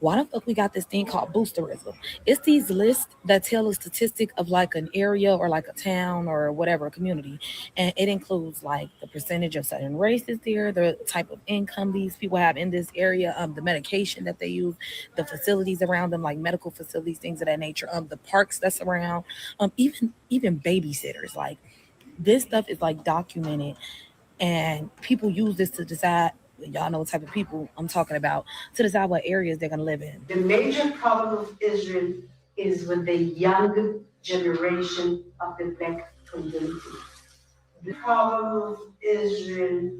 Why the fuck we got this thing called boosterism? It's these lists that tell a statistic of like an area or like a town or whatever, a community. And it includes like the percentage of certain races there, the type of income these people have in this area, the medication that they use, the facilities around them, like medical facilities, things of that nature, the parks that's around, even babysitters. Like this stuff is like documented, and people use this to decide. Y'all know what type of people I'm talking about, to decide what areas they're gonna live in. The major problem of Israel is with the young generation of the black community. The problem of Israel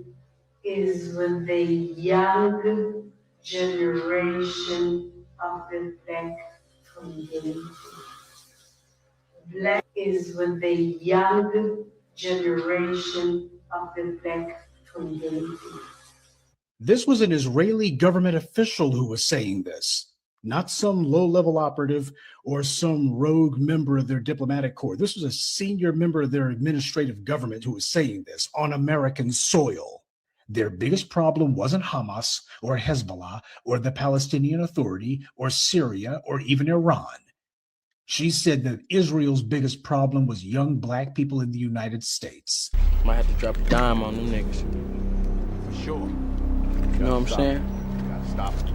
is with the young generation of the black community. Black is with the young generation of the black community. This was an Israeli government official who was saying this, not some low-level operative or some rogue member of their diplomatic corps. This was a senior member of their administrative government who was saying this on American soil. Their biggest problem wasn't Hamas or Hezbollah or the Palestinian Authority or Syria or even Iran. She said that Israel's biggest problem was young black people in the United States. Might have to drop a dime on them niggas. For sure. You know what I'm saying? Gotta stop it.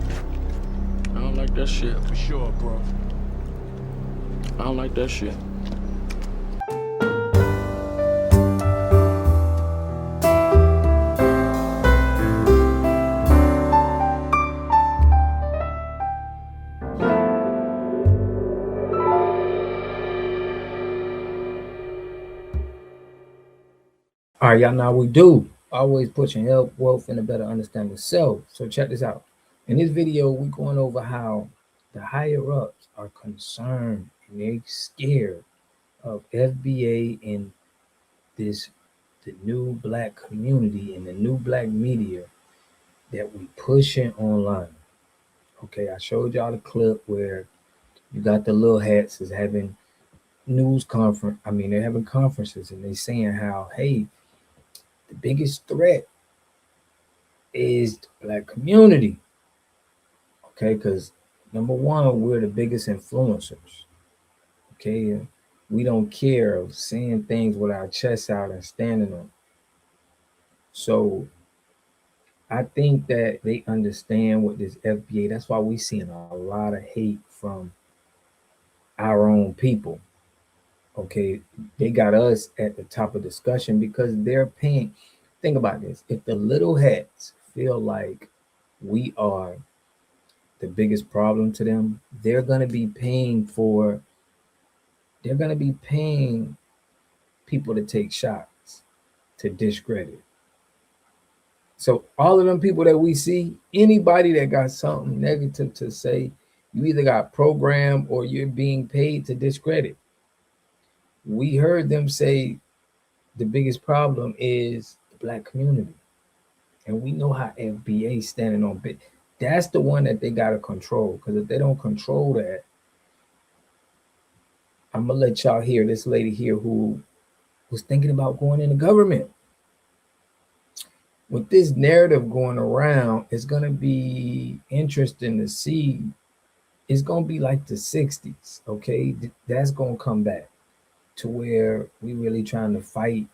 I don't like that shit. For sure, bro. I don't like that shit. All right, y'all know we do. Always pushing health, wealth, and a better understanding of self. So check this out. In this video, we're going over how the higher ups are concerned and they're scared of FBA and the new black community and the new black media that we pushing online. Okay, I showed y'all the clip where you got the little hats is having they're having conferences and they're saying how, hey, the biggest threat is the black community. Okay, because number one, we're the biggest influencers. Okay, we don't care of saying things with our chests out and standing on. So I think that they understand what this FBA, that's why we're seeing a lot of hate from our own people. Okay, they got us at the top of discussion because they're paying. Think about this. If the little hats feel like we are the biggest problem to them, they're going to be paying people to take shots to discredit. So all of them people that we see, anybody that got something negative to say, you either got programmed or you're being paid to discredit. We heard them say the biggest problem is the black community. And we know how FBA standing on bit. That's the one that they got to control. Because if they don't control that, I'm going to let y'all hear this lady here who was thinking about going into government. With this narrative going around, it's going to be interesting to see. It's going to be like the 60s, okay? That's going to come back to where we really trying to fight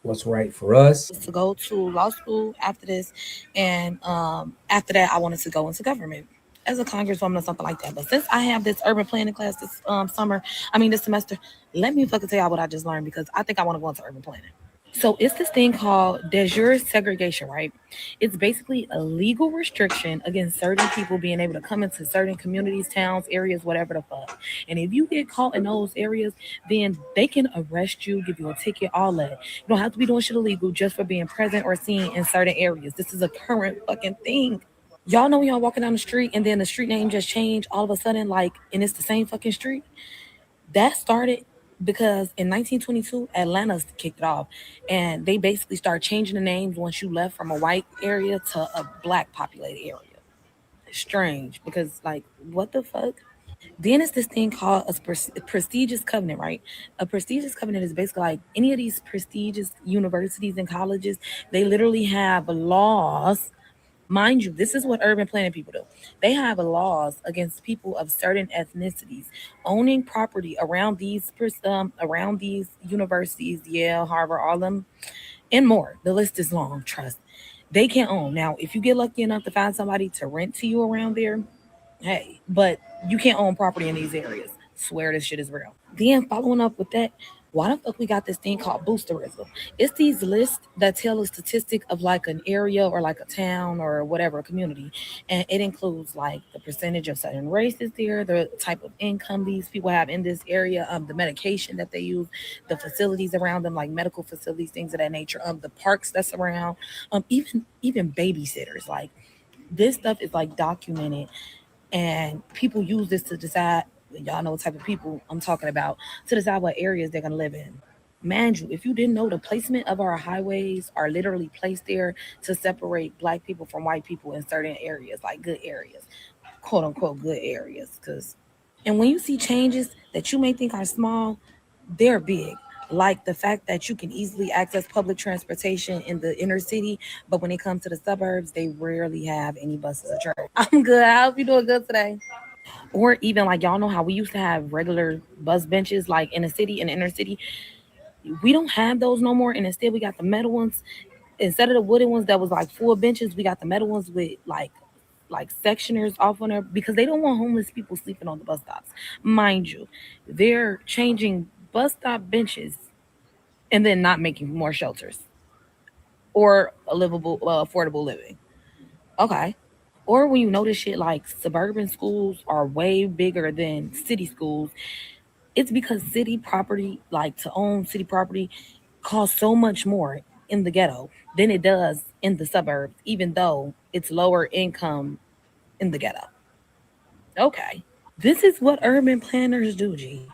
what's right for us. To go to law school after this, and after that, I wanted to go into government as a congresswoman or something like that. But since I have this urban planning class this this semester, let me fucking tell y'all what I just learned, because I think I want to go into urban planning. So it's this thing called de jure segregation, right? It's basically a legal restriction against certain people being able to come into certain communities, towns, areas, whatever the fuck. And if you get caught in those areas, then they can arrest you, give you a ticket, all that. You don't have to be doing shit illegal just for being present or seen in certain areas. This is a current fucking thing. Y'all know y'all walking down the street and then the street name just changed all of a sudden, like, and it's the same fucking street? That started because in 1922, Atlanta kicked it off, and they basically started changing the names once you left from a white area to a black populated area. It's strange because, like, what the fuck? Then it's this thing called a prestigious covenant, right? A prestigious covenant is basically like any of these prestigious universities and colleges, they literally have laws Mind you, this is what urban planning people do. They have laws against people of certain ethnicities owning property around these universities, Yale, Harvard, all of them, and more. The list is long. Trust. They can own. Now, if you get lucky enough to find somebody to rent to you around there, hey, but you can't own property in these areas. Swear this shit is real. Then following up with that, why the fuck we got this thing called boosterism? It's these lists that tell a statistic of like an area or like a town or whatever, a community. And it includes like the percentage of certain races there, the type of income these people have in this area, the medication that they use, the facilities around them, like medical facilities, things of that nature, the parks that's around, even babysitters. Like this stuff is like documented, and people use this to decide, y'all know what type of people I'm talking about, to decide what areas they're going to live in. Mind you, if you didn't know, the placement of our highways are literally placed there to separate black people from white people in certain areas, like good areas, quote unquote good areas. And when you see changes that you may think are small, they're big. Like the fact that you can easily access public transportation in the inner city, but when it comes to the suburbs, they rarely have any buses or trains. I'm good. I hope you're doing good today. Or even like y'all know how we used to have regular bus benches like in the city, in the inner city. We don't have those no more, and instead we got the metal ones. Instead of the wooden ones that was like full benches, we got the metal ones with like sectioners off on there because they don't want homeless people sleeping on the bus stops. Mind you, they're changing bus stop benches and then not making more shelters or a livable, affordable living. Okay. Or when you notice shit like suburban schools are way bigger than city schools, it's because city property, like to own city property, costs so much more in the ghetto than it does in the suburbs, even though it's lower income in the ghetto. Okay. This is what urban planners do, G.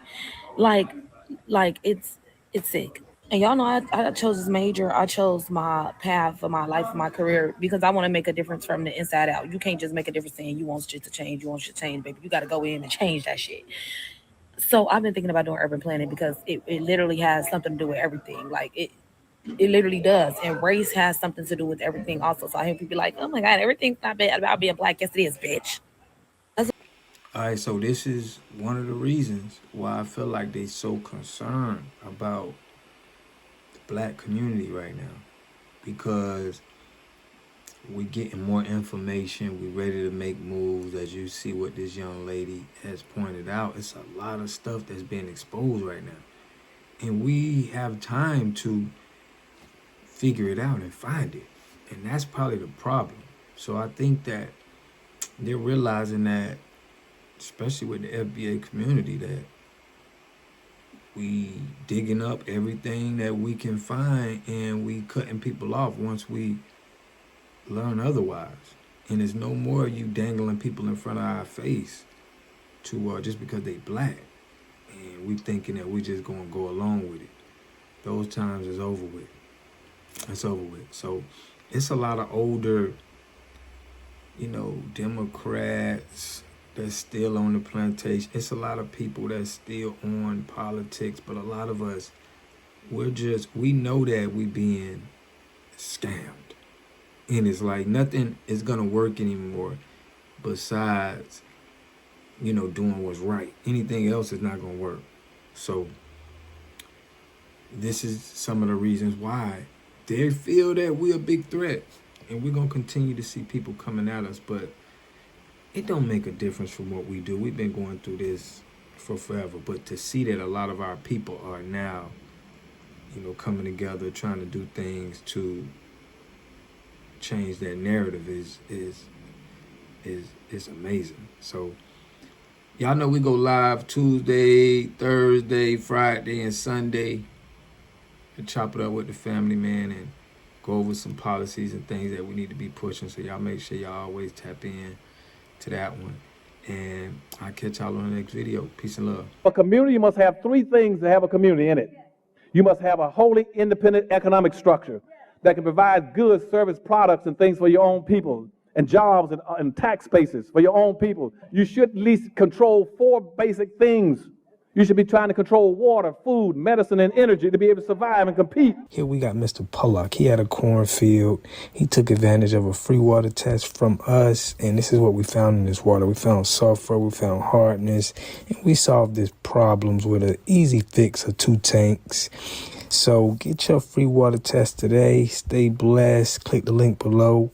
Like, it's sick. And y'all know I chose this major. I chose my path for my life, for my career, because I want to make a difference from the inside out. You can't just make a difference saying you want shit to change. You want shit to change, baby. You got to go in and change that shit. So I've been thinking about doing urban planning because it literally has something to do with everything. Like it literally does. And race has something to do with everything also. So I hear people like, oh my God, everything's not bad about being black. Yes, it is, bitch. All right, so this is one of the reasons why I feel like they so concerned about the black community right now, because we getting more information, we ready to make moves. As you see what this young lady has pointed out, it's a lot of stuff that's being exposed right now, and we have time to figure it out and find it, and that's probably the problem. So I think that they're realizing that, especially with the FBA community, that we digging up everything that we can find and we cutting people off once we learn otherwise. And it's no more you dangling people in front of our face to just because they black, and we thinking that we just gonna go along with it. Those times is over with. It's over with. So it's a lot of older, Democrats that's still on the plantation. It's a lot of people that's still on politics, but a lot of us, we know that we being scammed. And it's like nothing is gonna work anymore besides, doing what's right. Anything else is not gonna work. So this is some of the reasons why they feel that we're a big threat. And we're gonna continue to see people coming at us, but it don't make a difference from what we do. We've been going through this for forever. But to see that a lot of our people are now, coming together, trying to do things to change that narrative is amazing. So y'all know we go live Tuesday, Thursday, Friday, and Sunday to chop it up with the family, man, and go over some policies and things that we need to be pushing. So y'all make sure y'all always tap in to that one. And I'll catch y'all on the next video. Peace and love. A community must have three things to have a community in it. You must have a wholly independent economic structure that can provide goods, service, products, and things for your own people, and jobs and tax bases for your own people. You should at least control four basic things You should be trying to control water, food, medicine, and energy to be able to survive and compete. Here we got Mr. Pollock. He had a cornfield. He took advantage of a free water test from us, and this is what we found in this water. We found sulfur, we found hardness, and we solved these problems with an easy fix of 2 tanks. So get your free water test today. Stay blessed. Click the link below.